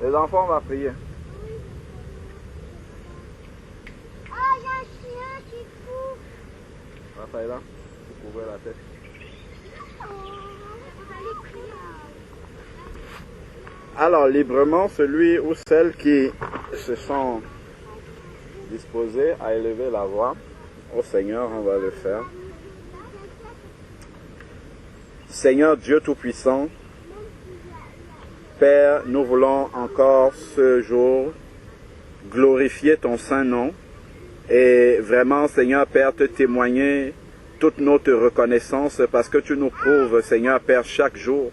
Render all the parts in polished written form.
Les enfants, on va prier. Ah, il y a un chien qui court. Raphaëla, vous couvrez la tête. Vous allez prier. Alors, librement, celui ou celle qui se sent disposé à élever la voix au Seigneur, on va le faire. Seigneur Dieu Tout-Puissant, Père, nous voulons encore ce jour glorifier ton saint nom et vraiment, Seigneur Père, te témoigner toute notre reconnaissance parce que tu nous prouves, Seigneur Père, chaque jour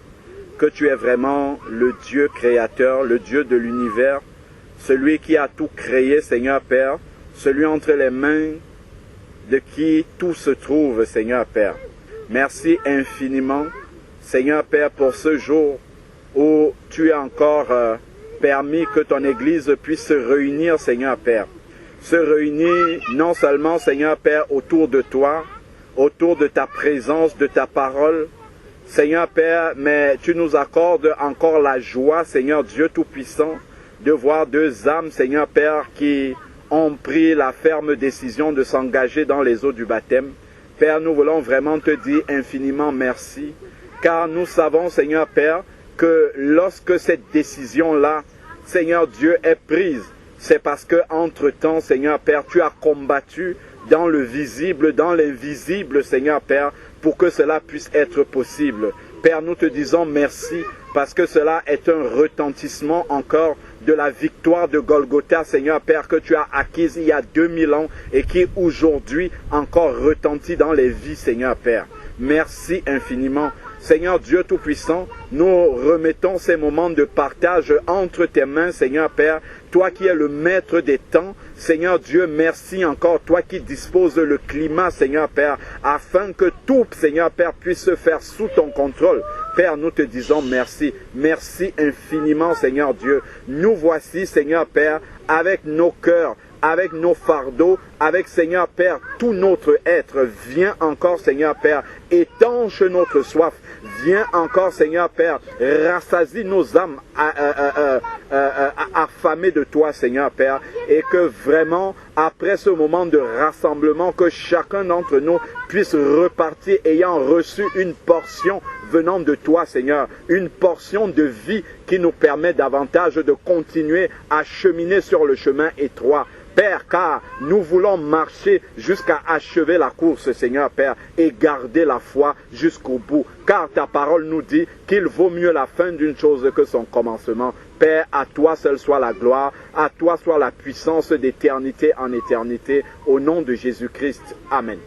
que tu es vraiment le Dieu créateur, le Dieu de l'univers, celui qui a tout créé, Seigneur Père, celui entre les mains de qui tout se trouve, Seigneur Père. Merci infiniment, Seigneur Père, pour ce jour où tu as encore permis que ton Église puisse se réunir, Seigneur Père. Se réunir non seulement, Seigneur Père, autour de toi, autour de ta présence, de ta parole, Seigneur Père, mais tu nous accordes encore la joie, Seigneur Dieu Tout-Puissant, de voir deux âmes, Seigneur Père, qui ont pris la ferme décision de s'engager dans les eaux du baptême. Père, nous voulons vraiment te dire infiniment merci, car nous savons, Seigneur Père, que lorsque cette décision-là, Seigneur Dieu, est prise, c'est parce que entre-temps, Seigneur Père, tu as combattu dans le visible, dans l'invisible, Seigneur Père, pour que cela puisse être possible. Père, nous te disons merci parce que cela est un retentissement encore de la victoire de Golgotha, Seigneur Père, que tu as acquise il y a 2000 ans et qui aujourd'hui encore retentit dans les vies, Seigneur Père. Merci infiniment. Seigneur Dieu Tout-Puissant, nous remettons ces moments de partage entre tes mains, Seigneur Père, toi qui es le maître des temps. Seigneur Dieu, merci encore, toi qui disposes le climat, Seigneur Père, afin que tout, Seigneur Père, puisse se faire sous ton contrôle. Père, nous te disons merci. Merci infiniment, Seigneur Dieu. Nous voici, Seigneur Père, avec nos cœurs, avec nos fardeaux, avec, Seigneur Père, tout notre être. Viens encore, Seigneur Père, étanche notre soif. Viens encore, Seigneur Père, rassasie nos âmes affamées de toi, Seigneur Père, et que vraiment, après ce moment de rassemblement, que chacun d'entre nous puisse repartir ayant reçu une portion venant de toi, Seigneur, une portion de vie qui nous permet davantage de continuer à cheminer sur le chemin étroit. Père, car nous voulons marcher jusqu'à achever la course, Seigneur Père, et garder la foi jusqu'au bout. Car ta parole nous dit qu'il vaut mieux la fin d'une chose que son commencement. Père, à toi seul soit la gloire, à toi soit la puissance d'éternité en éternité, au nom de Jésus-Christ. Amen.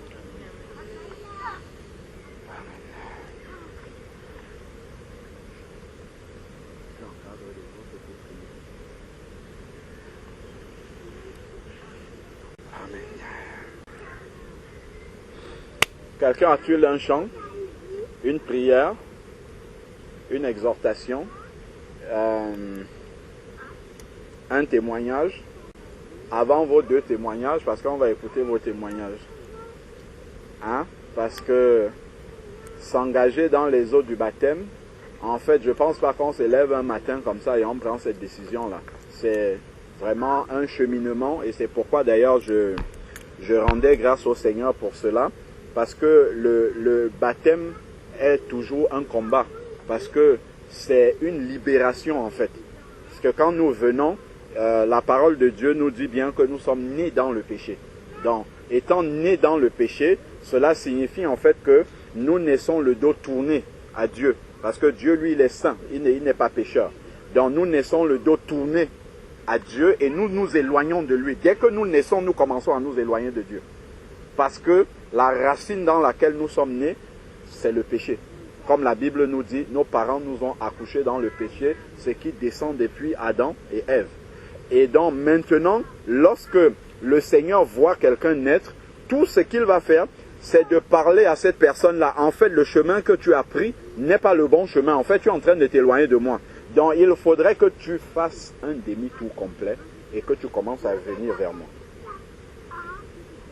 Quelqu'un a-t-il un chant, une prière, une exhortation, un témoignage, avant vos deux témoignages, parce qu'on va écouter vos témoignages. Hein? Parce que s'engager dans les eaux du baptême, en fait, je ne pense pas qu'on se lève un matin comme ça et on prend cette décision-là. C'est vraiment un cheminement et c'est pourquoi d'ailleurs je rendais grâce au Seigneur pour cela. Parce que le baptême est toujours un combat. Parce que c'est une libération en fait. Parce que quand nous venons, la parole de Dieu nous dit bien que nous sommes nés dans le péché. Donc, étant nés dans le péché, cela signifie en fait que nous naissons le dos tourné à Dieu. Parce que Dieu, lui, il est saint, il n'est pas pécheur. Donc nous naissons le dos tourné à Dieu et nous nous éloignons de lui. Dès que nous naissons, nous commençons à nous éloigner de Dieu. Parce que la racine dans laquelle nous sommes nés, c'est le péché. Comme la Bible nous dit, nos parents nous ont accouchés dans le péché, ce qui descend depuis Adam et Ève. Et donc maintenant, lorsque le Seigneur voit quelqu'un naître, tout ce qu'il va faire, c'est de parler à cette personne-là. En fait, le chemin que tu as pris n'est pas le bon chemin. En fait, tu es en train de t'éloigner de moi. Donc, il faudrait que tu fasses un demi-tour complet et que tu commences à venir vers moi.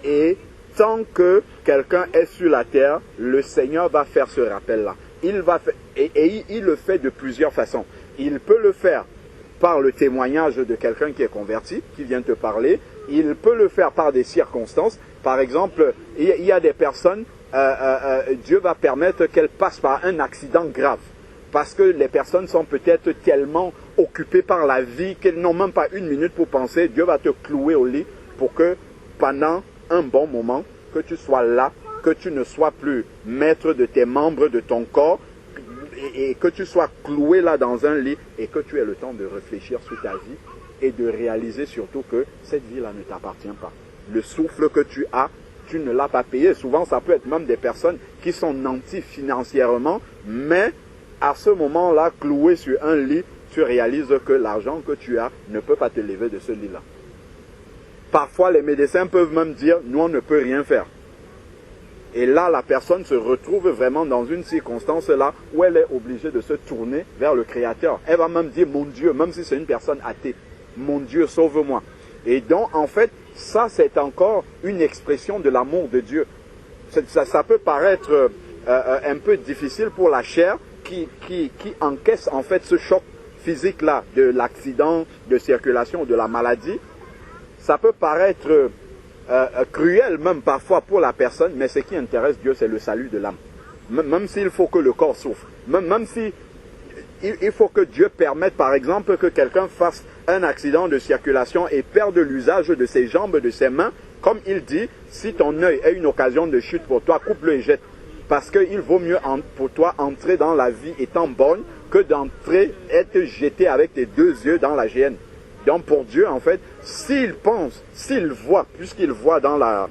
Et tant que quelqu'un est sur la terre, le Seigneur va faire ce rappel-là. Il va faire, et il le fait de plusieurs façons. Il peut le faire par le témoignage de quelqu'un qui est converti, qui vient te parler. Il peut le faire par des circonstances. Par exemple, il y a des personnes, Dieu va permettre qu'elles passent par un accident grave. Parce que les personnes sont peut-être tellement occupées par la vie qu'elles n'ont même pas une minute pour penser. Dieu va te clouer au lit pour que pendant un bon moment, que tu sois là, que tu ne sois plus maître de tes membres, de ton corps, et que tu sois cloué là dans un lit et que tu aies le temps de réfléchir sur ta vie et de réaliser surtout que cette vie-là ne t'appartient pas. Le souffle que tu as, tu ne l'as pas payé. Souvent, ça peut être même des personnes qui sont nanties financièrement, mais à ce moment-là, cloué sur un lit, tu réalises que l'argent que tu as ne peut pas te lever de ce lit-là. Parfois, les médecins peuvent même dire, nous, on ne peut rien faire. Et là, la personne se retrouve vraiment dans une circonstance là où elle est obligée de se tourner vers le Créateur. Elle va même dire, mon Dieu, même si c'est une personne athée, mon Dieu, sauve-moi. Et donc, en fait, ça, c'est encore une expression de l'amour de Dieu. Ça peut paraître un peu difficile pour la chair qui encaisse en fait ce choc physique-là de l'accident de circulation, de la maladie. Ça peut paraître cruel même parfois pour la personne, mais ce qui intéresse Dieu, c'est le salut de l'âme. Même s'il faut que le corps souffre, même si il faut que Dieu permette par exemple que quelqu'un fasse un accident de circulation et perde l'usage de ses jambes, de ses mains, comme il dit, si ton œil est une occasion de chute pour toi, coupe-le et jette. Parce qu'il vaut mieux pour toi entrer dans la vie étant bonne que d'entrer, être jeté avec tes deux yeux dans la géhenne. Donc pour Dieu, en fait, s'il pense, s'il voit, puisqu'il voit dans la...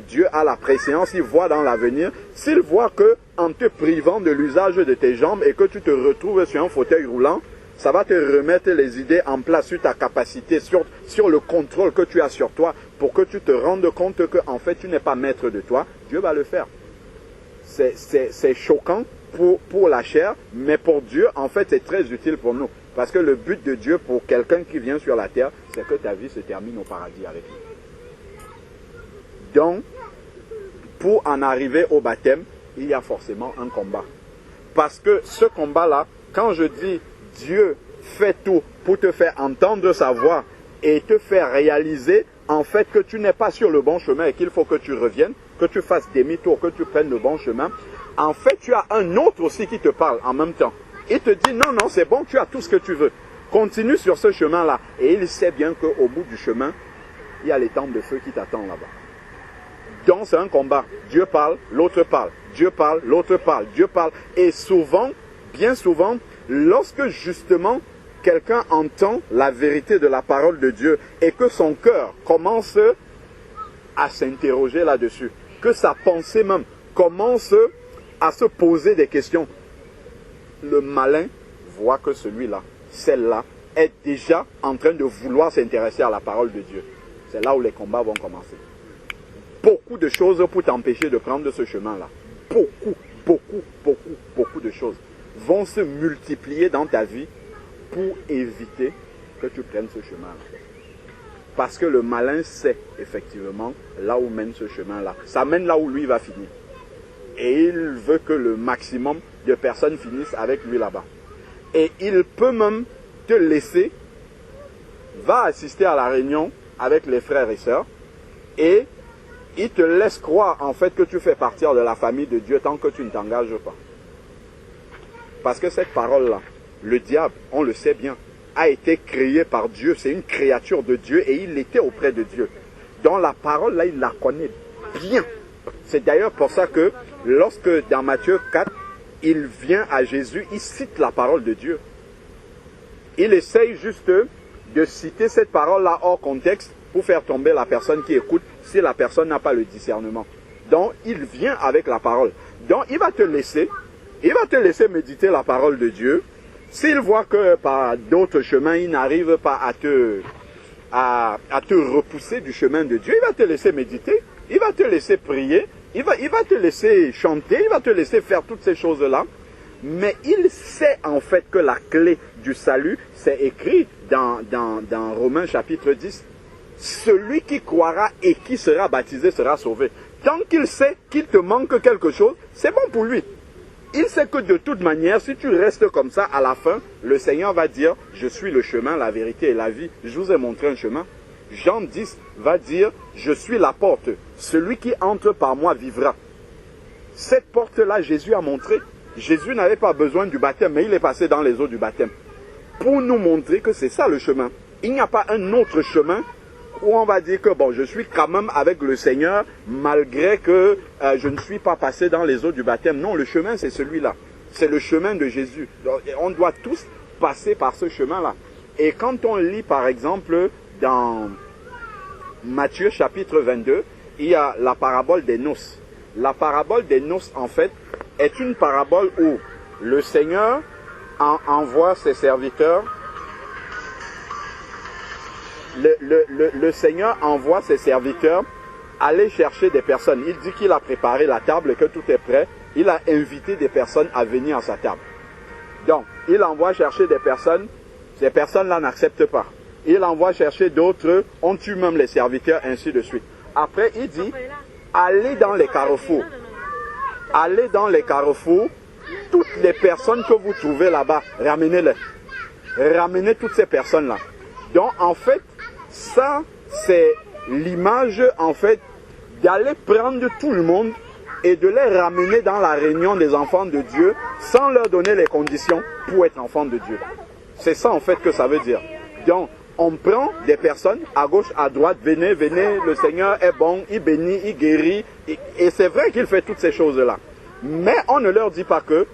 Dieu a la préséance, il voit dans l'avenir, s'il voit que en te privant de l'usage de tes jambes et que tu te retrouves sur un fauteuil roulant, ça va te remettre les idées en place sur ta capacité, sur le contrôle que tu as sur toi, pour que tu te rendes compte que en fait tu n'es pas maître de toi, Dieu va le faire. C'est choquant pour la chair, mais pour Dieu, en fait, c'est très utile pour nous. Parce que le but de Dieu pour quelqu'un qui vient sur la terre, c'est que ta vie se termine au paradis avec lui. Donc, pour en arriver au baptême, il y a forcément un combat. Parce que ce combat-là, quand je dis Dieu fait tout pour te faire entendre sa voix et te faire réaliser en fait que tu n'es pas sur le bon chemin et qu'il faut que tu reviennes, que tu fasses demi-tour, que tu prennes le bon chemin, en fait tu as un autre aussi qui te parle en même temps. Il te dit non, non, c'est bon, tu as tout ce que tu veux. Continue sur ce chemin-là. Et il sait bien qu'au bout du chemin, il y a les temples de feu qui t'attendent là-bas. Donc c'est un combat. Dieu parle, l'autre parle. Dieu parle, l'autre parle. Dieu parle. Et souvent, bien souvent, lorsque justement quelqu'un entend la vérité de la parole de Dieu et que son cœur commence à s'interroger là-dessus, que sa pensée même commence à se poser des questions, le malin voit que celui-là, celle-là, est déjà en train de vouloir s'intéresser à la parole de Dieu. C'est là où les combats vont commencer. Beaucoup de choses pour t'empêcher de prendre ce chemin-là. Beaucoup de choses vont se multiplier dans ta vie pour éviter que tu prennes ce chemin-là. Parce que le malin sait effectivement là où mène ce chemin-là. Ça mène là où lui va finir. Et il veut que le maximum de personnes finissent avec lui là-bas. Et il peut même te laisser, va assister à la réunion avec les frères et sœurs, et il te laisse croire en fait que tu fais partie de la famille de Dieu tant que tu ne t'engages pas. Parce que cette parole-là, le diable, on le sait bien, a été créé par Dieu, c'est une créature de Dieu et il était auprès de Dieu. Donc la parole là, il la connaît bien. C'est d'ailleurs pour ça que lorsque dans Matthieu 4, il vient à Jésus, il cite la parole de Dieu. Il essaye juste de citer cette parole-là hors contexte pour faire tomber la personne qui écoute si la personne n'a pas le discernement. Donc il vient avec la parole. Donc il va te laisser méditer la parole de Dieu. S'il voit que par d'autres chemins, il n'arrive pas à te repousser du chemin de Dieu, il va te laisser méditer, il va te laisser prier, il va te laisser chanter, il va te laisser faire toutes ces choses-là. Mais il sait en fait que la clé du salut, c'est écrit dans Romains chapitre 10. Celui qui croira et qui sera baptisé sera sauvé. Tant qu'il sait qu'il te manque quelque chose, c'est bon pour lui. il sait que de toute manière, si tu restes comme ça, à la fin, le Seigneur va dire, je suis le chemin, la vérité et la vie. Je vous ai montré un chemin. Jean 10 va dire, je suis la porte. Celui qui entre par moi vivra. Cette porte-là, Jésus a montré. Jésus n'avait pas besoin du baptême, mais il est passé dans les eaux du baptême. Pour nous montrer que c'est ça le chemin. Il n'y a pas un autre chemin où on va dire que bon, je suis quand même avec le Seigneur malgré que je ne suis pas passé dans les eaux du baptême. Non, le chemin c'est celui-là. C'est le chemin de Jésus. Donc, on doit tous passer par ce chemin-là. Et quand on lit par exemple dans Matthieu chapitre 22, il y a la parabole des noces. La parabole des noces en fait est une parabole où le Seigneur envoie ses serviteurs. Le Seigneur envoie ses serviteurs aller chercher des personnes. Il dit qu'il a préparé la table et que tout est prêt. Il a invité des personnes à venir à sa table. Donc, il envoie chercher des personnes. Ces personnes-là n'acceptent pas. Il envoie chercher d'autres. On tue même les serviteurs, ainsi de suite. Après, il dit, allez dans les carrefours. Allez dans les carrefours. Toutes les personnes que vous trouvez là-bas, ramenez-les. Ramenez toutes ces personnes-là. Donc, en fait, ça, c'est l'image, en fait, d'aller prendre tout le monde et de les ramener dans la réunion des enfants de Dieu sans leur donner les conditions pour être enfants de Dieu. C'est ça, en fait, que ça veut dire. Donc, on prend des personnes à gauche, à droite, venez, venez, le Seigneur est bon, il bénit, il guérit. Et c'est vrai qu'il fait toutes ces choses-là. Mais on ne leur dit pas que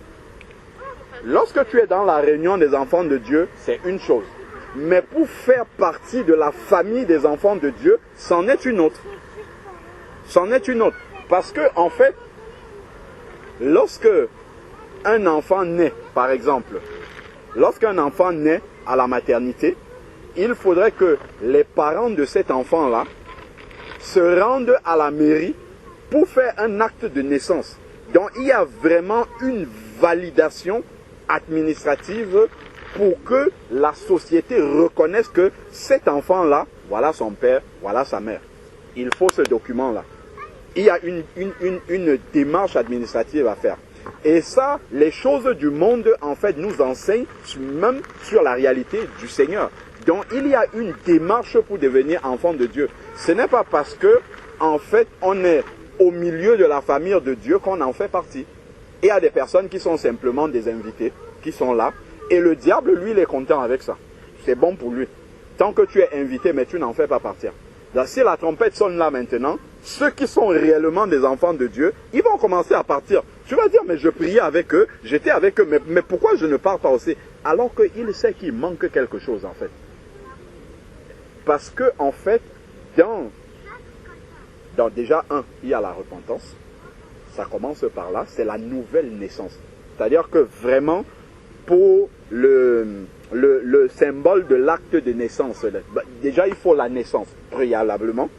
lorsque tu es dans la réunion des enfants de Dieu, c'est une chose. Mais pour faire partie de la famille des enfants de Dieu, c'en est une autre. C'en est une autre. Parce que, en fait, lorsque un enfant naît, par exemple, lorsqu'un enfant naît à la maternité, il faudrait que les parents de cet enfant-là se rendent à la mairie pour faire un acte de naissance. Donc, il y a vraiment une validation administrative pour que la société reconnaisse que cet enfant-là, voilà son père, voilà sa mère. Il faut ce document-là. Il y a une démarche administrative à faire. Et ça, les choses du monde, en fait, nous enseignent même sur la réalité du Seigneur. Donc, il y a une démarche pour devenir enfant de Dieu. Ce n'est pas parce que, en fait, on est au milieu de la famille de Dieu qu'on en fait partie. Il y a des personnes qui sont simplement des invités, qui sont là. Et le diable, lui, il est content avec ça. C'est bon pour lui. Tant que tu es invité, mais tu n'en fais pas partir. Donc, si la trompette sonne là maintenant, ceux qui sont réellement des enfants de Dieu, ils vont commencer à partir. Tu vas dire, mais je priais avec eux, j'étais avec eux, mais pourquoi je ne pars pas aussi? Alors qu'il sait qu'il manque quelque chose, en fait. Parce que, en fait, dans déjà, il y a la repentance. Ça commence par là, c'est la nouvelle naissance. C'est-à-dire que vraiment, pour le symbole de l'acte de naissance, déjà il faut la naissance préalablement,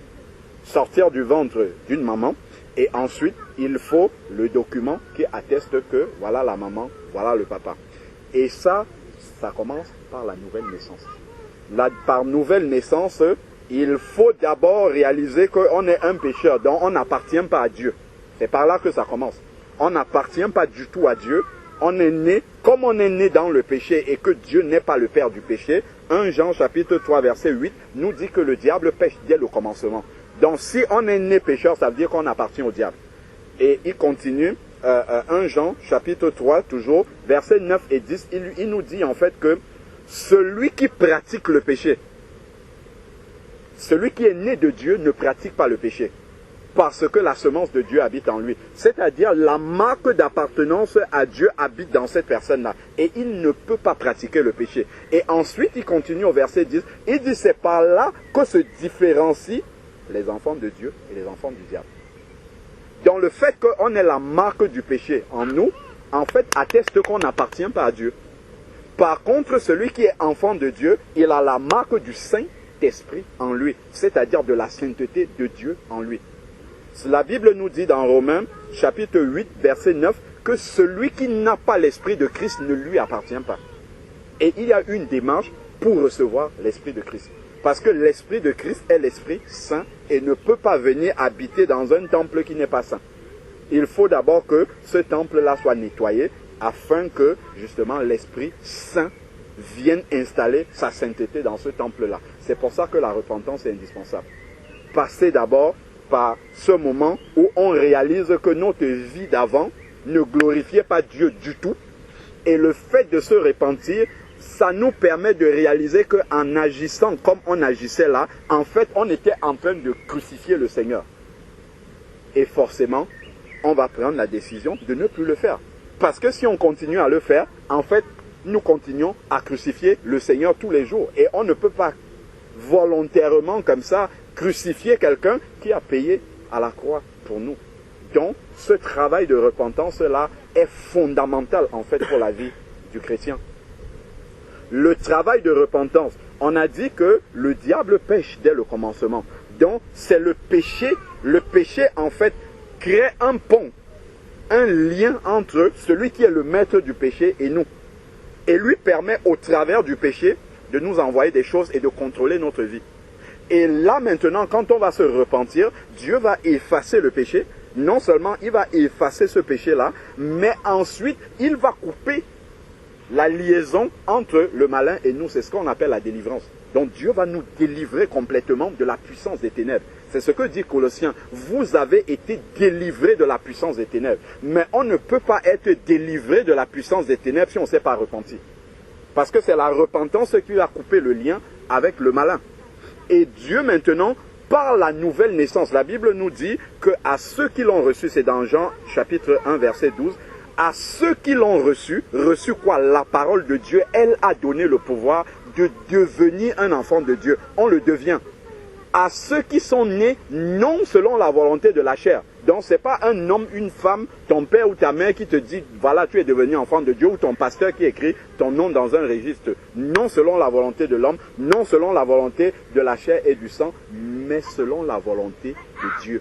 sortir du ventre d'une maman, et ensuite il faut le document qui atteste que voilà la maman, voilà le papa. Et ça commence par la nouvelle naissance. Par nouvelle naissance, il faut d'abord réaliser qu'on est un pécheur, donc on n'appartient pas à Dieu. C'est par là que ça commence. On n'appartient pas du tout à Dieu. On est né, comme on est né dans le péché et que Dieu n'est pas le père du péché, 1 Jean chapitre 3 verset 8 nous dit que le diable pêche dès le commencement. Donc si on est né pécheur, ça veut dire qu'on appartient au diable. Et il continue, 1 Jean chapitre 3 toujours, verset 9 et 10, il nous dit en fait que celui qui pratique le péché, celui qui est né de Dieu ne pratique pas le péché. Parce que la semence de Dieu habite en lui. C'est-à-dire la marque d'appartenance à Dieu habite dans cette personne-là. Et il ne peut pas pratiquer le péché. Et ensuite, il continue au verset 10. Il dit, c'est par là que se différencient les enfants de Dieu et les enfants du diable. Donc le fait qu'on ait la marque du péché en nous, en fait, atteste qu'on n'appartient pas à Dieu. Par contre, celui qui est enfant de Dieu, il a la marque du Saint-Esprit en lui. C'est-à-dire de la sainteté de Dieu en lui. La Bible nous dit dans Romains, chapitre 8, verset 9, que celui qui n'a pas l'esprit de Christ ne lui appartient pas. Et il y a une démarche pour recevoir l'esprit de Christ. Parce que l'esprit de Christ est l'esprit saint et ne peut pas venir habiter dans un temple qui n'est pas saint. Il faut d'abord que ce temple-là soit nettoyé afin que justement l'Esprit Saint vienne installer sa sainteté dans ce temple-là. C'est pour ça que la repentance est indispensable. Passer d'abord par ce moment où on réalise que notre vie d'avant ne glorifiait pas Dieu du tout. Et le fait de se repentir, ça nous permet de réaliser qu'en agissant comme on agissait là, en fait, on était en train de crucifier le Seigneur. Et forcément, on va prendre la décision de ne plus le faire. Parce que si on continue à le faire, en fait, nous continuons à crucifier le Seigneur tous les jours. Et on ne peut pas volontairement comme ça crucifier quelqu'un qui a payé à la croix pour nous. Donc, ce travail de repentance-là est fondamental en fait pour la vie du chrétien. Le travail de repentance, on a dit que le diable pêche dès le commencement. Donc, c'est le péché. Le péché, en fait, crée un pont, un lien entre celui qui est le maître du péché et nous. Et lui permet au travers du péché de nous envoyer des choses et de contrôler notre vie. Et là maintenant, quand on va se repentir, Dieu va effacer le péché. Non seulement il va effacer ce péché-là, mais ensuite il va couper la liaison entre le malin et nous. C'est ce qu'on appelle la délivrance. Donc Dieu va nous délivrer complètement de la puissance des ténèbres. C'est ce que dit Colossiens. Vous avez été délivrés de la puissance des ténèbres. Mais on ne peut pas être délivré de la puissance des ténèbres si on ne s'est pas repenti. Parce que c'est la repentance qui va couper le lien avec le malin. Et Dieu maintenant, par la nouvelle naissance, la Bible nous dit qu'à ceux qui l'ont reçu, c'est dans Jean chapitre 1 verset 12, à ceux qui l'ont reçu quoi? La parole de Dieu, elle a donné le pouvoir de devenir un enfant de Dieu. On le devient. À ceux qui sont nés non selon la volonté de la chair. Donc ce n'est pas un homme, une femme, ton père ou ta mère qui te dit voilà tu es devenu enfant de Dieu, ou ton pasteur qui écrit ton nom dans un registre. Non selon la volonté de l'homme, non selon la volonté de la chair et du sang, mais selon la volonté de Dieu.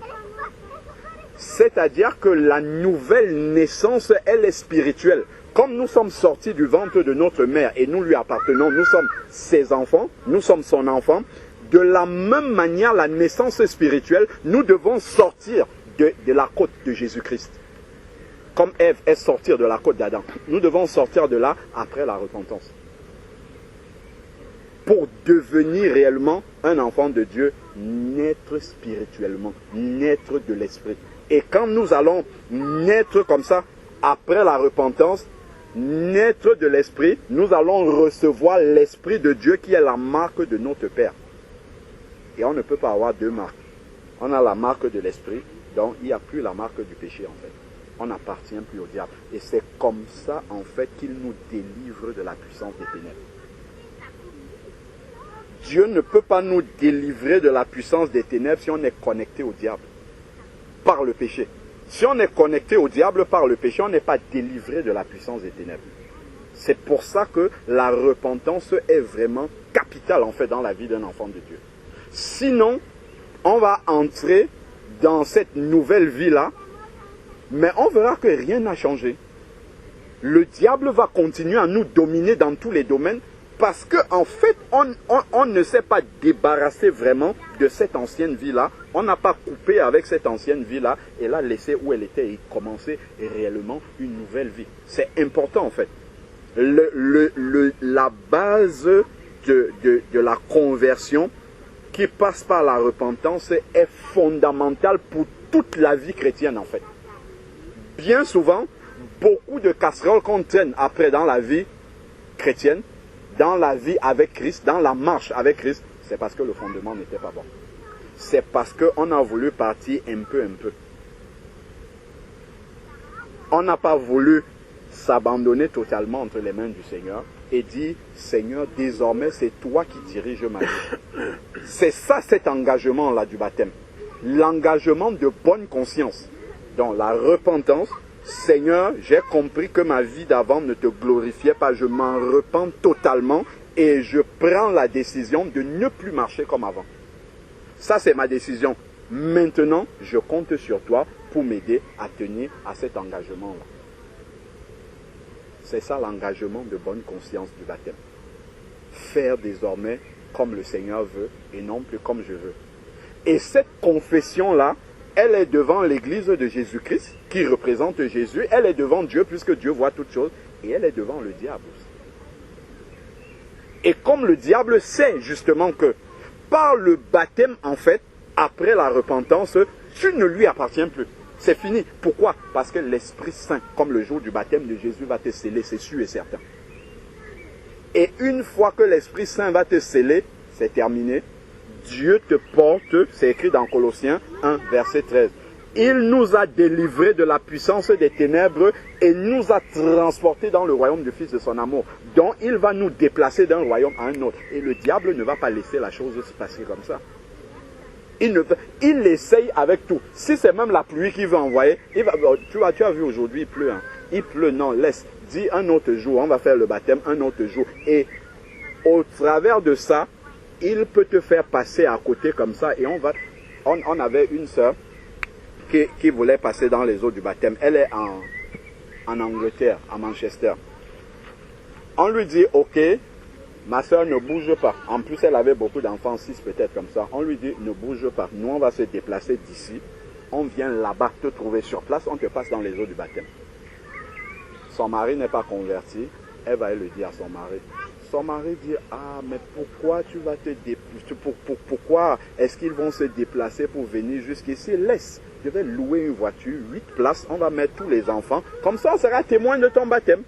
C'est-à-dire que la nouvelle naissance, elle est spirituelle. Comme nous sommes sortis du ventre de notre mère et nous lui appartenons, nous sommes ses enfants, nous sommes son enfant. De la même manière, la naissance spirituelle, nous devons sortir de la côte de Jésus-Christ. Comme Ève est sortie de la côte d'Adam. Nous devons sortir de là après la repentance. Pour devenir réellement un enfant de Dieu, naître spirituellement, naître de l'esprit. Et quand nous allons naître comme ça, après la repentance, naître de l'esprit, nous allons recevoir l'esprit de Dieu qui est la marque de notre Père. Et on ne peut pas avoir deux marques. On a la marque de l'esprit, donc il n'y a plus la marque du péché en fait. On n'appartient plus au diable. Et c'est comme ça en fait qu'il nous délivre de la puissance des ténèbres. Dieu ne peut pas nous délivrer de la puissance des ténèbres si on est connecté au diable par le péché. Si on est connecté au diable par le péché, on n'est pas délivré de la puissance des ténèbres. C'est pour ça que la repentance est vraiment capitale en fait dans la vie d'un enfant de Dieu. Sinon, on va entrer dans cette nouvelle vie-là, mais on verra que rien n'a changé. Le diable va continuer à nous dominer dans tous les domaines parce qu'en fait, on ne s'est pas débarrassé vraiment de cette ancienne vie-là. On n'a pas coupé avec cette ancienne vie-là et l'a laissée où elle était et commencé réellement une nouvelle vie. C'est important en fait. La base de la conversion qui passe par la repentance est fondamentale pour toute la vie chrétienne en fait. Bien souvent, beaucoup de casseroles qu'on traîne après dans la vie chrétienne, dans la vie avec Christ, dans la marche avec Christ, c'est parce que le fondement n'était pas bon. C'est parce qu'on a voulu partir un peu. On n'a pas voulu s'abandonner totalement entre les mains du Seigneur et dire, Seigneur, désormais c'est toi qui diriges ma vie. C'est ça cet engagement-là du baptême. L'engagement de bonne conscience. Donc la repentance, Seigneur, j'ai compris que ma vie d'avant ne te glorifiait pas, je m'en repens totalement et je prends la décision de ne plus marcher comme avant. Ça c'est ma décision. Maintenant, je compte sur toi pour m'aider à tenir à cet engagement-là. C'est ça l'engagement de bonne conscience du baptême. Faire désormais comme le Seigneur veut et non plus comme je veux. Et cette confession-là, elle est devant l'église de Jésus-Christ, qui représente Jésus, elle est devant Dieu puisque Dieu voit toutes choses et elle est devant le diable aussi. Et comme le diable sait justement que par le baptême, en fait, après la repentance, tu ne lui appartiens plus. C'est fini. Pourquoi? Parce que l'Esprit Saint, comme le jour du baptême de Jésus, va te sceller, c'est sûr et certain. Et une fois que l'Esprit Saint va te sceller, c'est terminé. Dieu te porte, c'est écrit dans Colossiens 1, verset 13. Il nous a délivrés de la puissance des ténèbres et nous a transportés dans le royaume du Fils de son amour. Donc il va nous déplacer d'un royaume à un autre. Et le diable ne va pas laisser la chose se passer comme ça. Il essaye avec tout. Si c'est même la pluie qu'il veut envoyer, tu as vu aujourd'hui, il pleut. Hein. Il pleut, non, laisse. Dis un autre jour, on va faire le baptême un autre jour. Et au travers de ça, il peut te faire passer à côté comme ça. Et on avait une sœur qui voulait passer dans les eaux du baptême. Elle est en Angleterre, à Manchester. On lui dit, ok, ma soeur ne bouge pas. En plus, elle avait beaucoup d'enfants, 6 peut-être comme ça. On lui dit, ne bouge pas. Nous, on va se déplacer d'ici. On vient là-bas te trouver sur place. On te passe dans les eaux du baptême. Son mari n'est pas converti. Elle va le dire à son mari. Son mari dit, ah, mais pourquoi tu vas te déplacer? Pourquoi est-ce qu'ils vont se déplacer pour venir jusqu'ici? Laisse. Je vais louer une voiture, 8 places. On va mettre tous les enfants. Comme ça, on sera témoin de ton baptême.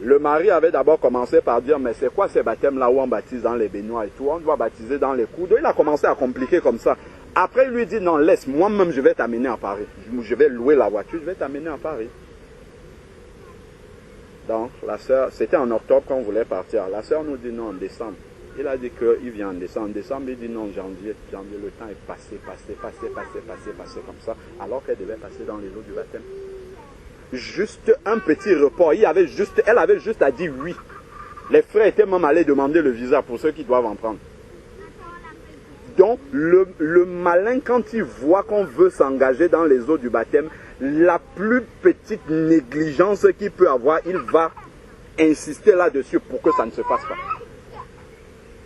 Le mari avait d'abord commencé par dire, mais c'est quoi ces baptêmes-là où on baptise dans les baignoires et tout? On doit baptiser dans les coudes. Il a commencé à compliquer comme ça. Après, il lui dit, non, laisse, moi-même, je vais t'amener à Paris. Je vais louer la voiture, je vais t'amener à Paris. Donc, la sœur, c'était en octobre qu'on voulait partir. La sœur nous dit, non, en décembre. Il a dit qu'il vient en décembre. En décembre, il dit, non, janvier, le temps est passé comme ça, alors qu'elle devait passer dans les eaux du baptême. Juste un petit report. Elle avait juste à dire oui. Les frères étaient même allés demander le visa pour ceux qui doivent en prendre. Donc, le malin, quand il voit qu'on veut s'engager dans les eaux du baptême, la plus petite négligence qu'il peut avoir, il va insister là-dessus pour que ça ne se fasse pas.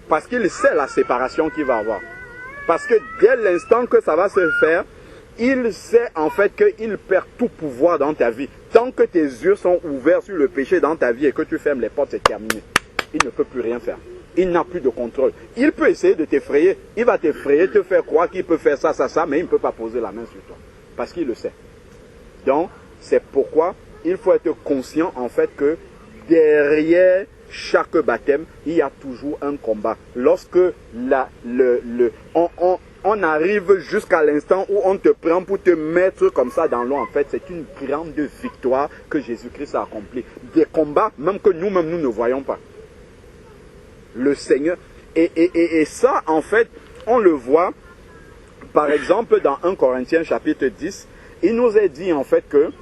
Parce qu'il sait la séparation qu'il va avoir. Parce que dès l'instant que ça va se faire, il sait en fait qu'il perd tout pouvoir dans ta vie. Tant que tes yeux sont ouverts sur le péché dans ta vie et que tu fermes les portes, c'est terminé. Il ne peut plus rien faire. Il n'a plus de contrôle. Il peut essayer de t'effrayer. Il va t'effrayer, te faire croire qu'il peut faire ça, mais il ne peut pas poser la main sur toi. Parce qu'il le sait. Donc, c'est pourquoi il faut être conscient en fait que derrière chaque baptême, il y a toujours un combat. Lorsque on arrive jusqu'à l'instant où on te prend pour te mettre comme ça dans l'eau, en fait, c'est une grande victoire que Jésus-Christ a accomplie. Des combats, même que nous-mêmes, nous ne voyons pas. Le Seigneur. Et ça, en fait, on le voit, par exemple, dans 1 Corinthiens chapitre 10, il nous est dit, en fait, que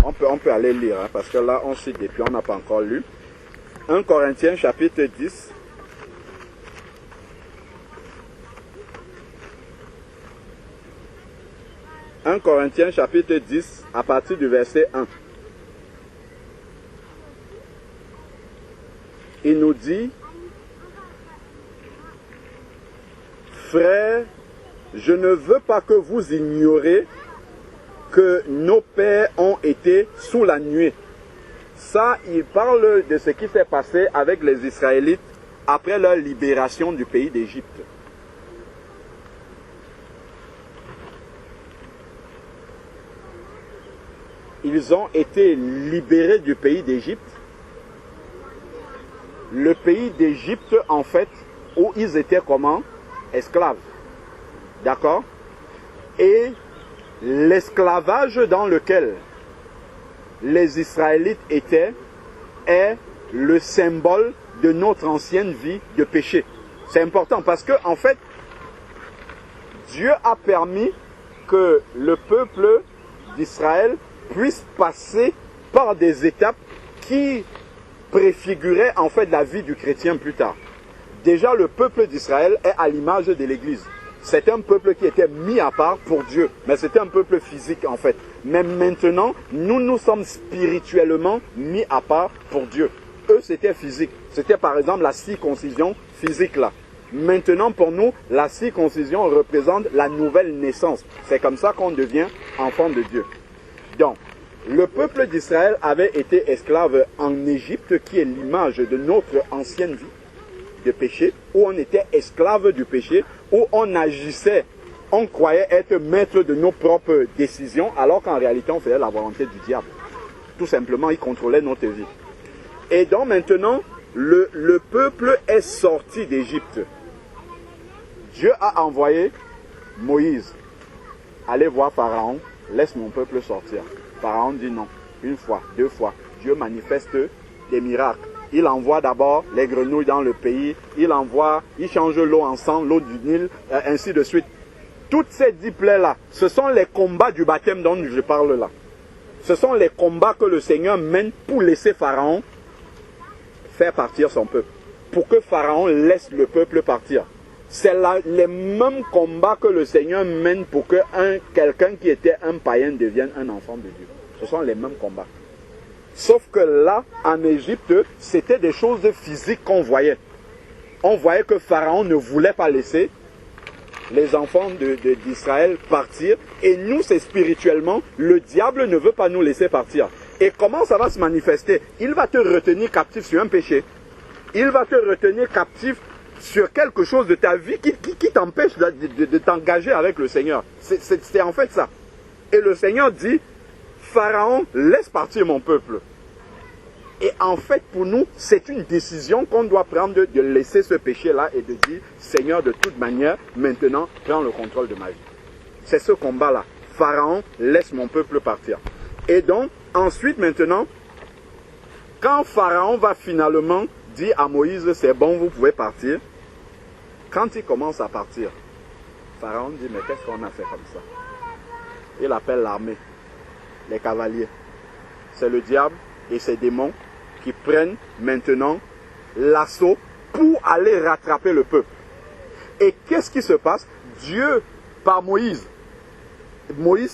on peut aller lire, hein, parce que là, on cite depuis, on n'a pas encore lu. 1 Corinthiens chapitre 10, Corinthiens chapitre 10, à partir du verset 1. Il nous dit, frères, je ne veux pas que vous ignorez que nos pères ont été sous la nuée. Ça, il parle de ce qui s'est passé avec les Israélites après leur libération du pays d'Égypte. Ils ont été libérés du pays d'Égypte. Le pays d'Égypte, en fait, où ils étaient comment? Esclaves. D'accord? Et l'esclavage dans lequel les Israélites étaient est le symbole de notre ancienne vie de péché. C'est important parce que, en fait, Dieu a permis que le peuple d'Israël puisse passer par des étapes qui préfiguraient en fait la vie du chrétien plus tard. Déjà, le peuple d'Israël est à l'image de l'Église. C'est un peuple qui était mis à part pour Dieu, mais c'était un peuple physique en fait. Mais maintenant, nous sommes spirituellement mis à part pour Dieu. Eux, c'était physique. C'était par exemple la circoncision physique là. Maintenant, pour nous, la circoncision représente la nouvelle naissance. C'est comme ça qu'on devient enfant de Dieu. Donc, le peuple d'Israël avait été esclave en Égypte, qui est l'image de notre ancienne vie de péché, où on était esclave du péché, où on agissait, on croyait être maître de nos propres décisions, alors qu'en réalité, on faisait la volonté du diable. Tout simplement, il contrôlait notre vie. Et donc maintenant, le peuple est sorti d'Égypte. Dieu a envoyé Moïse. Allez voir Pharaon, laisse mon peuple sortir. Pharaon dit non. Une fois, deux fois. Dieu manifeste des miracles. Il envoie d'abord les grenouilles dans le pays. Il change l'eau en sang, l'eau du Nil, ainsi de suite. Toutes ces 10 plaies-là, ce sont les combats du baptême dont je parle là. Ce sont les combats que le Seigneur mène pour laisser Pharaon faire partir son peuple. Pour que Pharaon laisse le peuple partir. C'est les mêmes combats que le Seigneur mène pour que quelqu'un qui était un païen devienne un enfant de Dieu. Ce sont les mêmes combats. Sauf que là, en Égypte, c'était des choses physiques qu'on voyait. On voyait que Pharaon ne voulait pas laisser les enfants d'Israël partir. Et nous, c'est spirituellement, le diable ne veut pas nous laisser partir. Et comment ça va se manifester? Il va te retenir captif sur un péché. Il va te retenir captif sur quelque chose de ta vie qui t'empêche de t'engager avec le Seigneur. C'est en fait ça. Et le Seigneur dit, Pharaon, laisse partir mon peuple. Et en fait, pour nous, c'est une décision qu'on doit prendre de laisser ce péché-là et de dire, Seigneur, de toute manière, maintenant, prends le contrôle de ma vie. C'est ce combat-là. Pharaon, laisse mon peuple partir. Et donc, ensuite, maintenant, quand Pharaon va finalement dire à Moïse, c'est bon, vous pouvez partir. Quand il commence à partir, Pharaon dit, mais qu'est-ce qu'on a fait comme ça? Il appelle l'armée, les cavaliers. C'est le diable et ses démons qui prennent maintenant l'assaut pour aller rattraper le peuple. Et qu'est-ce qui se passe? Dieu, par Moïse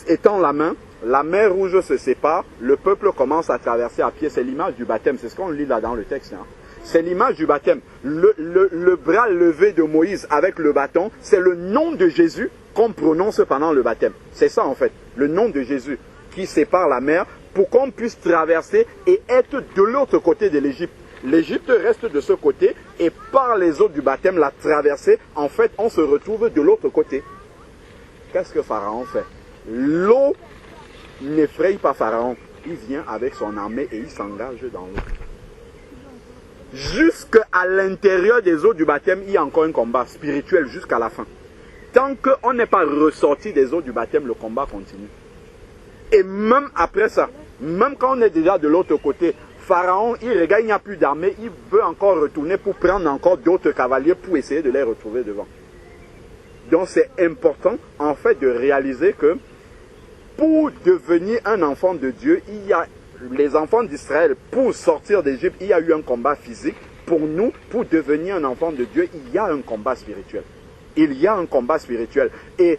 étend la main, la mer Rouge se sépare, le peuple commence à traverser à pied. C'est l'image du baptême, c'est ce qu'on lit là dans le texte. Hein. C'est l'image du baptême. Le bras levé de Moïse avec le bâton, c'est le nom de Jésus qu'on prononce pendant le baptême. C'est ça en fait, le nom de Jésus qui sépare la mer pour qu'on puisse traverser et être de l'autre côté de l'Égypte. L'Égypte reste de ce côté et par les eaux du baptême, la traversée, en fait, on se retrouve de l'autre côté. Qu'est-ce que Pharaon fait? L'eau n'effraie pas Pharaon. Il vient avec son armée et il s'engage dans l'eau. Jusqu'à l'intérieur des eaux du baptême, il y a encore un combat spirituel jusqu'à la fin. Tant qu'on n'est pas ressorti des eaux du baptême, le combat continue. Et même après ça, même quand on est déjà de l'autre côté, Pharaon, il regarde, il n'y a plus d'armée, il veut encore retourner pour prendre encore d'autres cavaliers pour essayer de les retrouver devant. Donc c'est important en fait de réaliser que pour devenir un enfant de Dieu, il y a les enfants d'Israël, pour sortir d'Égypte, il y a eu un combat physique. Pour nous, pour devenir un enfant de Dieu, il y a un combat spirituel. Il y a un combat spirituel. Et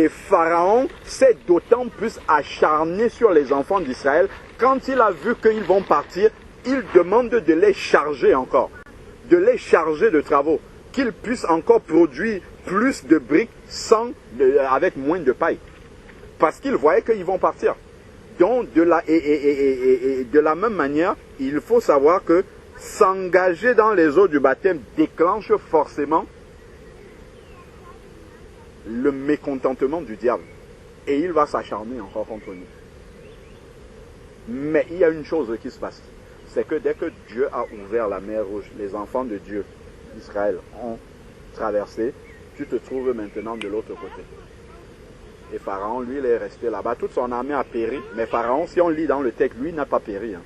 Pharaon s'est d'autant plus acharné sur les enfants d'Israël. Quand il a vu qu'ils vont partir, il demande de les charger encore. De les charger de travaux. Qu'ils puissent encore produire plus de briques avec moins de paille. Parce qu'il voyait qu'ils vont partir. Donc, de la même manière, il faut savoir que s'engager dans les eaux du baptême déclenche forcément le mécontentement du diable. Et il va s'acharner encore contre nous. Mais il y a une chose qui se passe. C'est que dès que Dieu a ouvert la mer Rouge, les enfants de Dieu, d'Israël, ont traversé, tu te trouves maintenant de l'autre côté. Et Pharaon, lui, il est resté là-bas. Toute son armée a péri. Mais Pharaon, si on lit dans le texte, lui, n'a pas péri. Hein.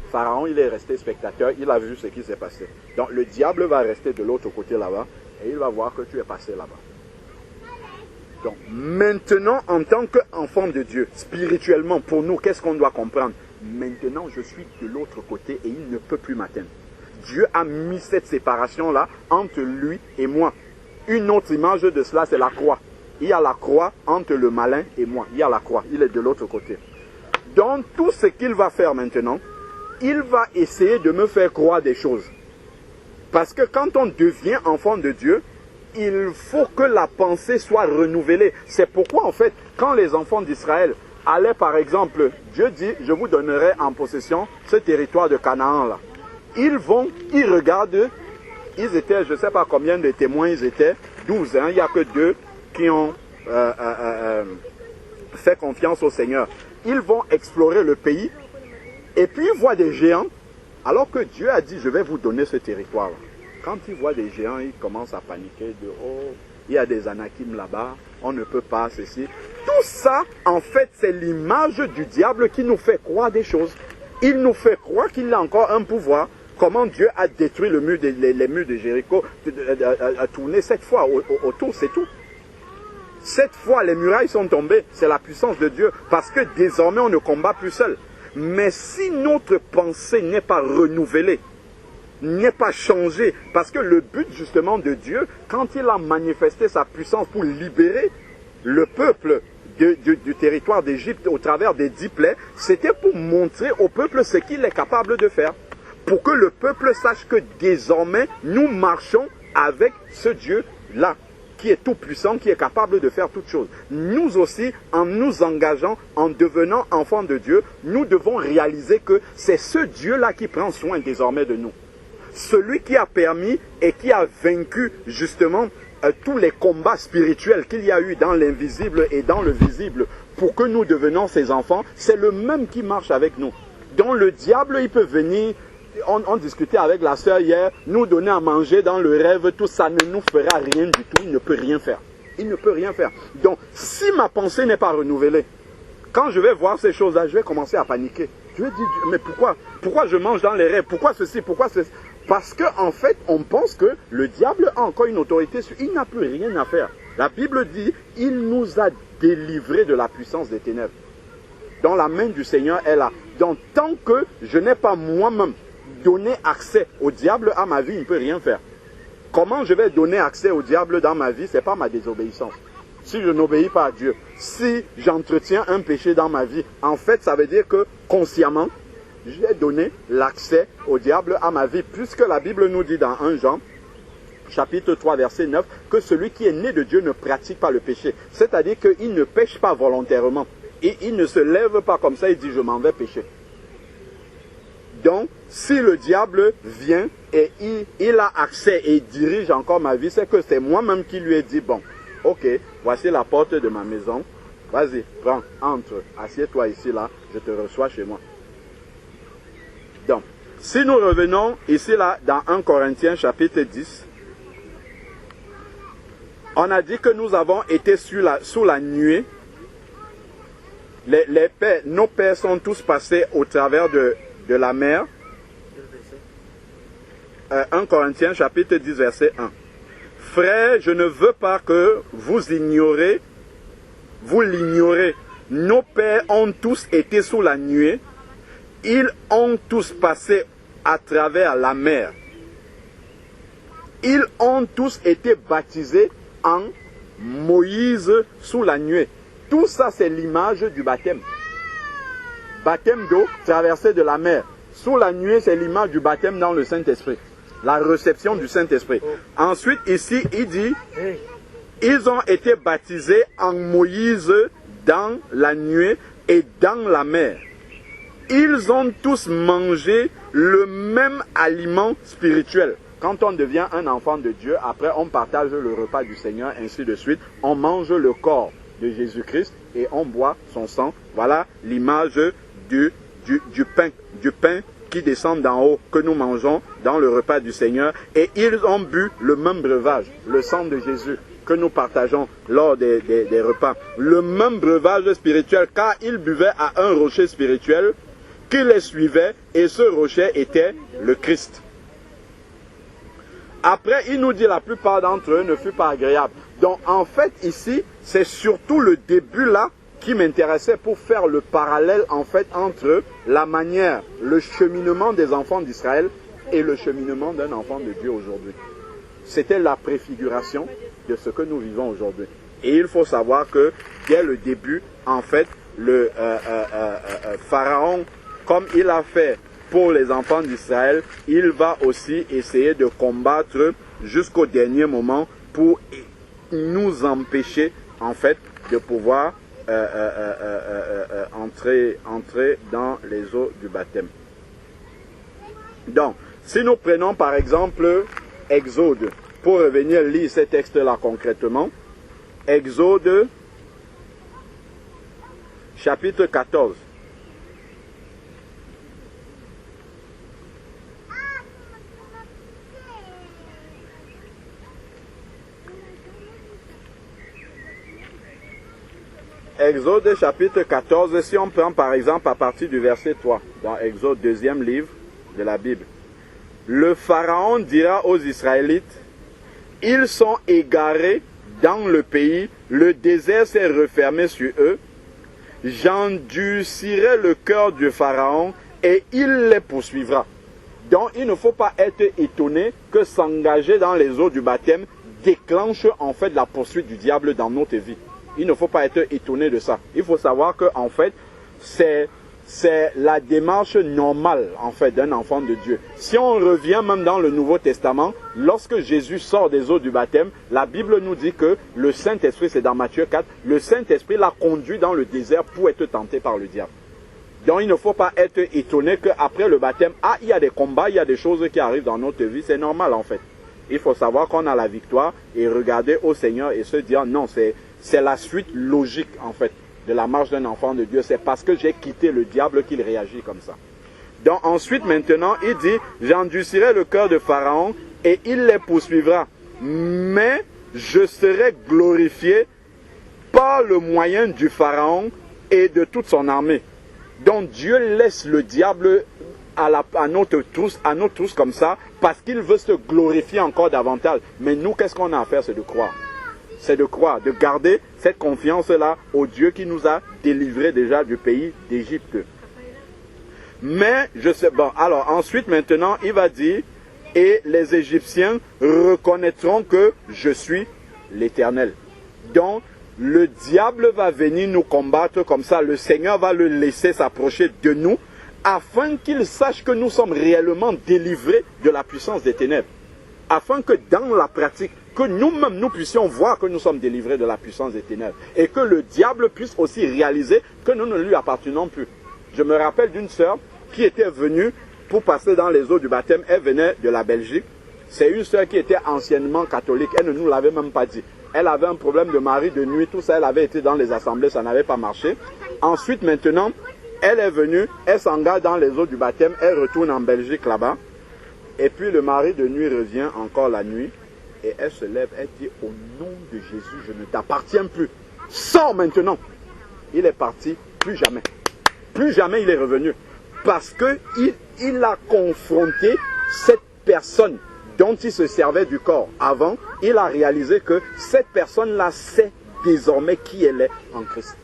Pharaon, il est resté spectateur. Il a vu ce qui s'est passé. Donc, le diable va rester de l'autre côté là-bas. Et il va voir que tu es passé là-bas. Donc, maintenant, en tant qu'enfant de Dieu, spirituellement, pour nous, qu'est-ce qu'on doit comprendre? Maintenant, je suis de l'autre côté et il ne peut plus m'atteindre. Dieu a mis cette séparation-là entre lui et moi. Une autre image de cela, c'est la croix. Il y a la croix entre le malin et moi. Il y a la croix. Il est de l'autre côté. Donc, tout ce qu'il va faire maintenant, il va essayer de me faire croire des choses. Parce que quand on devient enfant de Dieu, il faut que la pensée soit renouvelée. C'est pourquoi en fait, quand les enfants d'Israël allaient par exemple, Dieu dit, je vous donnerai en possession ce territoire de Canaan là. Ils vont, ils regardent, ils étaient, je ne sais pas combien de témoins ils étaient, 12, hein, il n'y a que 2 qui ont fait confiance au Seigneur. Ils vont explorer le pays et puis ils voient des géants alors que Dieu a dit je vais vous donner ce territoire là. Quand ils voient des géants, ils commencent à paniquer de oh, il y a des anakim là-bas, on ne peut pas ceci. Tout ça en fait c'est l'image du diable qui nous fait croire des choses. Il nous fait croire qu'il a encore un pouvoir. Comment Dieu a détruit les murs de Jéricho, a tourné 7 fois autour, c'est tout. 7 fois les murailles sont tombées, c'est la puissance de Dieu, parce que désormais on ne combat plus seul. Mais si notre pensée n'est pas renouvelée, n'est pas changée, parce que le but justement de Dieu, quand il a manifesté sa puissance pour libérer le peuple du territoire d'Égypte au travers des 10 plaies, c'était pour montrer au peuple ce qu'il est capable de faire. Pour que le peuple sache que désormais, nous marchons avec ce Dieu-là, qui est tout puissant, qui est capable de faire toutes choses. Nous aussi, en nous engageant, en devenant enfants de Dieu, nous devons réaliser que c'est ce Dieu-là qui prend soin désormais de nous. Celui qui a permis et qui a vaincu justement tous les combats spirituels qu'il y a eu dans l'invisible et dans le visible pour que nous devenions ses enfants, c'est le même qui marche avec nous. Donc le diable, il peut venir... On discutait avec la sœur hier, nous donner à manger dans le rêve, tout ça ne nous fera rien du tout, il ne peut rien faire. Il ne peut rien faire. Donc, si ma pensée n'est pas renouvelée, quand je vais voir ces choses-là, je vais commencer à paniquer. Je vais dire, mais pourquoi je mange dans les rêves? Pourquoi ceci? Pourquoi ceci? Parce qu'en fait, on pense que le diable a encore une autorité sur... Il n'a plus rien à faire. La Bible dit, il nous a délivrés de la puissance des ténèbres. Donc, la main du Seigneur est là. Donc, tant que je n'ai pas moi-même donner accès au diable à ma vie, il ne peut rien faire. Comment je vais donner accès au diable dans ma vie? Ce n'est pas ma désobéissance. Si je n'obéis pas à Dieu, si j'entretiens un péché dans ma vie, en fait, ça veut dire que consciemment, j'ai donné l'accès au diable à ma vie, puisque la Bible nous dit dans 1 Jean, chapitre 3, verset 9, que celui qui est né de Dieu ne pratique pas le péché. C'est-à-dire qu'il ne pêche pas volontairement. Et il ne se lève pas comme ça et dit « je m'en vais pécher ». Donc, si le diable vient et il a accès et il dirige encore ma vie, c'est que c'est moi-même qui lui ai dit, bon, ok, voici la porte de ma maison, vas-y, prends, entre, assieds-toi ici, là, je te reçois chez moi. Donc, si nous revenons ici, là, dans 1 Corinthiens, chapitre 10, on a dit que nous avons été sous la nuée. Nos pères sont tous passés au travers de la mer. 1 Corinthiens chapitre 10 verset 1. Frères, je ne veux pas que vous l'ignorez. Nos pères ont tous été sous la nuée. Ils ont tous passé à travers la mer. Ils ont tous été baptisés en Moïse sous la nuée. Tout ça, c'est l'image du baptême. Baptême d'eau, traversée de la mer. Sous la nuée, c'est l'image du baptême dans le Saint-Esprit. La réception du Saint-Esprit. Ensuite, ici, il dit, ils ont été baptisés en Moïse dans la nuée et dans la mer. Ils ont tous mangé le même aliment spirituel. Quand on devient un enfant de Dieu, après on partage le repas du Seigneur, ainsi de suite. On mange le corps de Jésus-Christ et on boit son sang. Voilà l'image du pain qui descend d'en haut, que nous mangeons dans le repas du Seigneur. Et ils ont bu le même breuvage, le sang de Jésus, que nous partageons lors des repas. Le même breuvage spirituel, car ils buvaient à un rocher spirituel qui les suivait, et ce rocher était le Christ. Après, il nous dit la plupart d'entre eux ne fut pas agréable. Donc en fait ici, c'est surtout le début là qui m'intéressait pour faire le parallèle en fait entre la manière, le cheminement des enfants d'Israël et le cheminement d'un enfant de Dieu aujourd'hui. C'était la préfiguration de ce que nous vivons aujourd'hui. Et il faut savoir que dès le début, en fait, le Pharaon, comme il a fait pour les enfants d'Israël, il va aussi essayer de combattre jusqu'au dernier moment pour nous empêcher, en fait, de pouvoir entrer dans les eaux du baptême. Donc, si nous prenons par exemple Exode, pour revenir lire ces textes-là concrètement, Exode, chapitre 14. Exode chapitre 14, si on prend par exemple à partir du verset 3, dans Exode, deuxième livre de la Bible. Le Pharaon dira aux Israélites, ils sont égarés dans le pays, le désert s'est refermé sur eux, j'endurcirai le cœur du Pharaon et il les poursuivra. Donc il ne faut pas être étonné que s'engager dans les eaux du baptême déclenche en fait la poursuite du diable dans notre vie. Il ne faut pas être étonné de ça. Il faut savoir que en fait, c'est la démarche normale en fait d'un enfant de Dieu. Si on revient même dans le Nouveau Testament, lorsque Jésus sort des eaux du baptême, la Bible nous dit que le Saint-Esprit, c'est dans Matthieu 4, le Saint-Esprit l'a conduit dans le désert pour être tenté par le diable. Donc il ne faut pas être étonné qu'après le baptême, il y a des combats, il y a des choses qui arrivent dans notre vie, c'est normal en fait. Il faut savoir qu'on a la victoire et regarder au Seigneur et se dire non, c'est la suite logique en fait de la marche d'un enfant de Dieu. C'est parce que j'ai quitté le diable qu'il réagit comme ça. Donc ensuite maintenant il dit, j'endurcirai le cœur de Pharaon et il les poursuivra. Mais je serai glorifié par le moyen du Pharaon et de toute son armée. Donc Dieu laisse le diable à notre tous comme ça, parce qu'il veut se glorifier encore davantage. Mais nous, qu'est-ce qu'on a à faire? C'est de croire. C'est de croire, de garder cette confiance-là au Dieu qui nous a délivrés déjà du pays d'Égypte. Mais, je sais, bon, alors ensuite maintenant, il va dire, et les Égyptiens reconnaîtront que je suis l'Éternel. Donc, le diable va venir nous combattre comme ça, le Seigneur va le laisser s'approcher de nous, afin qu'il sache que nous sommes réellement délivrés de la puissance des ténèbres. Afin que dans la pratique, que nous-mêmes nous puissions voir que nous sommes délivrés de la puissance des ténèbres. Et que le diable puisse aussi réaliser que nous ne lui appartenons plus. Je me rappelle d'une sœur qui était venue pour passer dans les eaux du baptême. Elle venait de la Belgique. C'est une sœur qui était anciennement catholique. Elle ne nous l'avait même pas dit. Elle avait un problème de mari de nuit. Tout ça, elle avait été dans les assemblées. Ça n'avait pas marché. Ensuite, maintenant, elle est venue, elle s'engage dans les eaux du baptême, elle retourne en Belgique là-bas. Et puis le mari de nuit revient encore la nuit. Et elle se lève, elle dit, au nom de Jésus, je ne t'appartiens plus. Sors maintenant. Il est parti, plus jamais. Plus jamais il est revenu. Parce qu'il a confronté cette personne dont il se servait du corps avant. Il a réalisé que cette personne-là sait désormais qui elle est en Christ.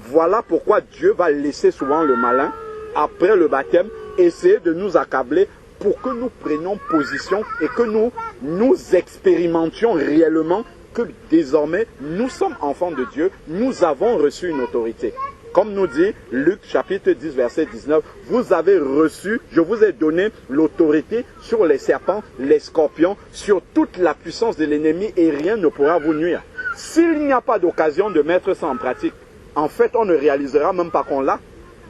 Voilà pourquoi Dieu va laisser souvent le malin, après le baptême, essayer de nous accabler pour que nous prenions position et que nous expérimentions réellement que désormais nous sommes enfants de Dieu, nous avons reçu une autorité. Comme nous dit Luc chapitre 10 verset 19, vous avez reçu, je vous ai donné l'autorité sur les serpents, les scorpions, sur toute la puissance de l'ennemi et rien ne pourra vous nuire. S'il n'y a pas d'occasion de mettre ça en pratique, en fait, on ne réalisera même pas qu'on l'a.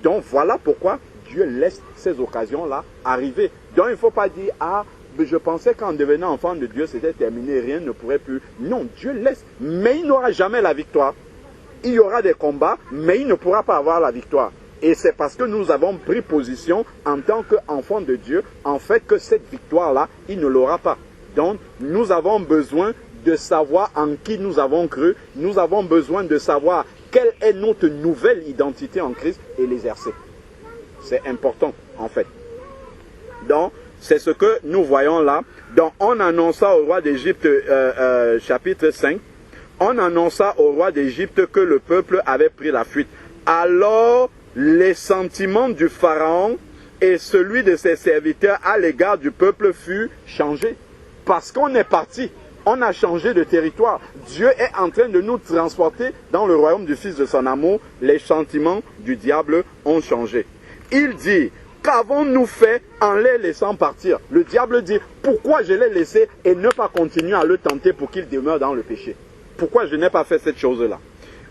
Donc, voilà pourquoi Dieu laisse ces occasions-là arriver. Donc, il ne faut pas dire, mais je pensais qu'en devenant enfant de Dieu, c'était terminé, rien ne pourrait plus. Non, Dieu laisse, mais il n'aura jamais la victoire. Il y aura des combats, mais il ne pourra pas avoir la victoire. Et c'est parce que nous avons pris position en tant qu'enfants de Dieu, en fait, que cette victoire-là, il ne l'aura pas. Donc, nous avons besoin de savoir en qui nous avons cru. Nous avons besoin de savoir quelle est notre nouvelle identité en Christ et l'exercer. C'est important en fait. Donc, c'est ce que nous voyons là. Donc, on annonça au roi d'Égypte, chapitre 5, on annonça au roi d'Égypte que le peuple avait pris la fuite. Alors, les sentiments du Pharaon et celui de ses serviteurs à l'égard du peuple furent changés. Parce qu'on est parti. On a changé de territoire. Dieu est en train de nous transporter dans le royaume du Fils de son amour. Les sentiments du diable ont changé. Il dit, qu'avons-nous fait en les laissant partir? Le diable dit, pourquoi je l'ai laissé et ne pas continuer à le tenter pour qu'il demeure dans le péché? Pourquoi je n'ai pas fait cette chose-là?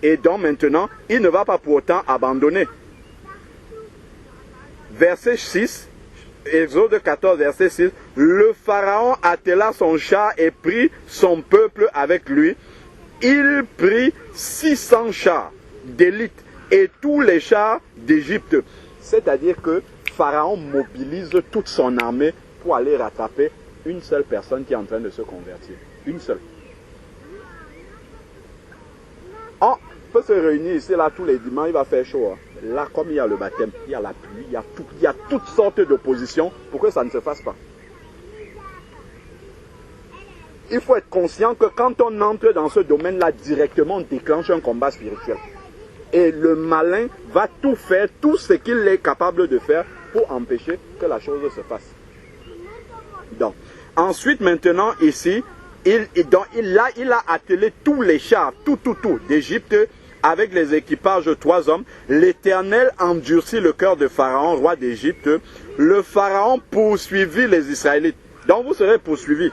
Et donc maintenant, il ne va pas pour autant abandonner. Verset 6, Exode 14, verset 6, le Pharaon attela son char et prit son peuple avec lui. Il prit 600 chars d'élite et tous les chars d'Égypte. C'est-à-dire que Pharaon mobilise toute son armée pour aller rattraper une seule personne qui est en train de se convertir. Une seule. On peut se réunir ici, là, tous les dimanches, il va faire chaud. Hein. Là, comme il y a le baptême, il y a la pluie, il y a toutes sortes d'oppositions pour que ça ne se fasse pas. Il faut être conscient que quand on entre dans ce domaine-là, directement, on déclenche un combat spirituel. Et le malin va tout faire, tout ce qu'il est capable de faire pour empêcher que la chose se fasse. Donc, ensuite, maintenant, ici, il a attelé tous les chars, tout d'Égypte, avec les équipages de 3 hommes. L'Éternel endurcit le cœur de Pharaon, roi d'Égypte. Le Pharaon poursuivit les Israélites. Donc, vous serez poursuivis.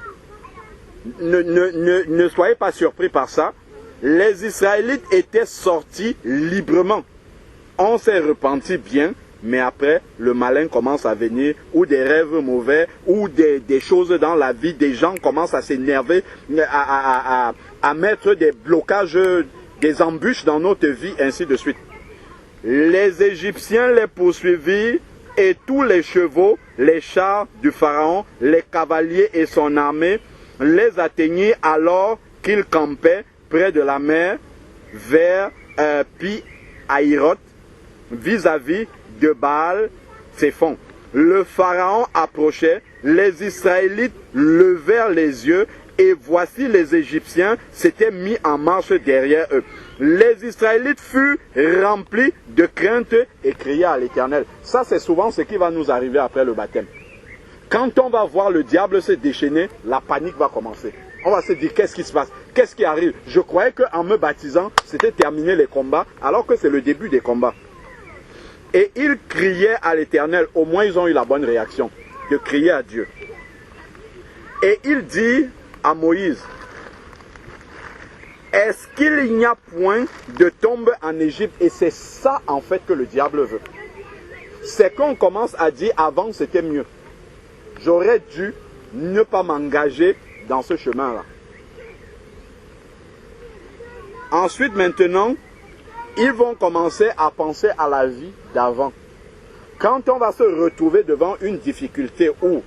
Ne soyez pas surpris par ça. Les Israélites étaient sortis librement. On s'est repenti bien, mais après, le malin commence à venir, ou des rêves mauvais, ou des choses dans la vie des gens commencent à s'énerver, à mettre des blocages, des embûches dans notre vie, ainsi de suite. Les Égyptiens les poursuivirent, et tous les chevaux, les chars du Pharaon, les cavaliers et son armée, les atteignirent alors qu'ils campaient près de la mer vers Pi-Hahiroth, vis-à-vis de Baal-Tséphon. Le Pharaon approchait, les Israélites levèrent les yeux et voici les Égyptiens s'étaient mis en marche derrière eux. Les Israélites furent remplis de crainte et criaient à l'Éternel. Ça, c'est souvent ce qui va nous arriver après le baptême. Quand on va voir le diable se déchaîner, la panique va commencer. On va se dire, qu'est-ce qui se passe? Qu'est-ce qui arrive? Je croyais qu'en me baptisant, c'était terminé les combats, alors que c'est le début des combats. Et ils criaient à l'Éternel. Au moins, ils ont eu la bonne réaction de crier à Dieu. Et il dit à Moïse, est-ce qu'il n'y a point de tombe en Égypte? Et c'est ça, en fait, que le diable veut. C'est qu'on commence à dire, avant, c'était mieux. J'aurais dû ne pas m'engager dans ce chemin-là. Ensuite, maintenant, ils vont commencer à penser à la vie d'avant. Quand on va se retrouver devant une difficulté où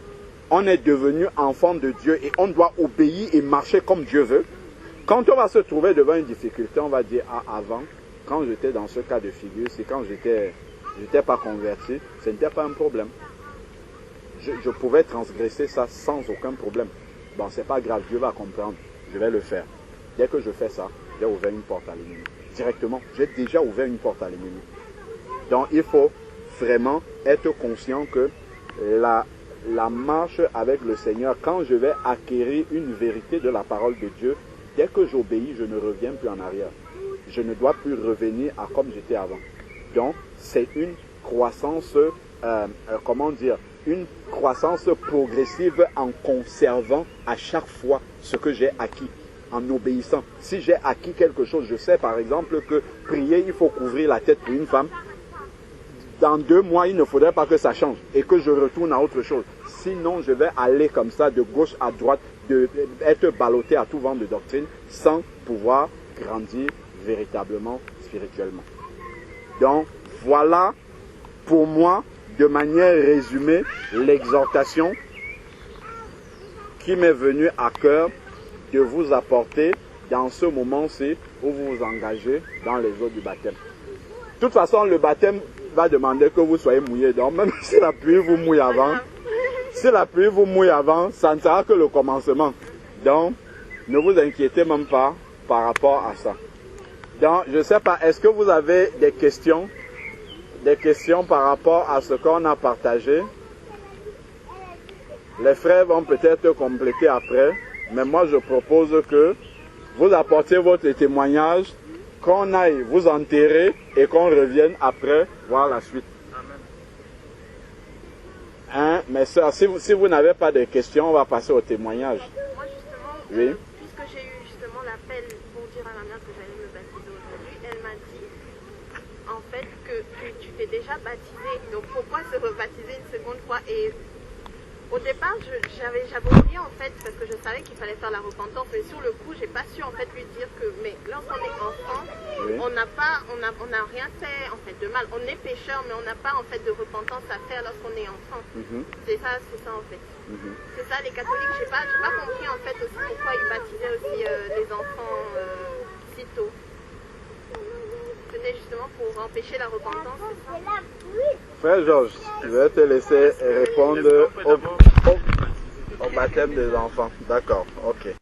on est devenu enfant de Dieu et on doit obéir et marcher comme Dieu veut, quand on va se trouver devant une difficulté, on va dire, ah, avant, quand j'étais dans ce cas de figure, c'est quand j'étais pas converti, ce n'était pas un problème. Je pouvais transgresser ça sans aucun problème. Bon, c'est pas grave, Dieu va comprendre, je vais le faire. Dès que je fais ça, j'ai ouvert une porte à l'ennemi. Directement, j'ai déjà ouvert une porte à l'ennemi. Donc, il faut vraiment être conscient que la marche avec le Seigneur, quand je vais acquérir une vérité de la parole de Dieu, dès que j'obéis, je ne reviens plus en arrière. Je ne dois plus revenir à comme j'étais avant. Donc, c'est une croissance, une croissance progressive en conservant à chaque fois ce que j'ai acquis, en obéissant. Si j'ai acquis quelque chose, je sais par exemple que prier, il faut couvrir la tête pour une femme. Dans 2 mois, il ne faudrait pas que ça change et que je retourne à autre chose. Sinon, je vais aller comme ça de gauche à droite, être ballotté à tout vent de doctrine sans pouvoir grandir véritablement spirituellement. Donc, voilà pour moi, de manière résumée, l'exhortation qui m'est venue à cœur de vous apporter dans ce moment-ci où vous vous engagez dans les eaux du baptême. De toute façon, le baptême va demander que vous soyez mouillé. Donc, même si la pluie vous mouille avant, ça ne sera que le commencement. Donc, ne vous inquiétez même pas par rapport à ça. Donc, je ne sais pas, est-ce que vous avez des questions? Des questions par rapport à ce qu'on a partagé? Les frères vont peut-être compléter après, mais moi je propose que vous apportiez votre témoignage, qu'on aille vous enterrer et qu'on revienne après voir la suite. Hein, mes soeurs, si vous n'avez pas de questions, on va passer au témoignage. Moi justement, Oui. puisque j'ai eu justement l'appel pour dire à ma mère que j'allais me baptiser aujourd'hui, elle m'a dit en fait que tu t'es déjà baptisé, donc pourquoi se rebaptiser une seconde fois? Et au départ, j'avais oublié en fait, parce que je savais qu'il fallait faire la repentance, mais sur le coup, j'ai pas su en fait lui dire que, mais lorsqu'on est enfant, Oui. on n'a rien fait en fait de mal. On est pécheur, mais on n'a pas en fait de repentance à faire lorsqu'on est enfant. C'est ça en fait. C'est ça, les catholiques, j'ai pas compris en fait aussi pourquoi ils baptisaient aussi les enfants si tôt. C'était justement pour empêcher la repentance, c'est ça? Frère Georges, je vais te laisser répondre au baptême des enfants. D'accord, ok.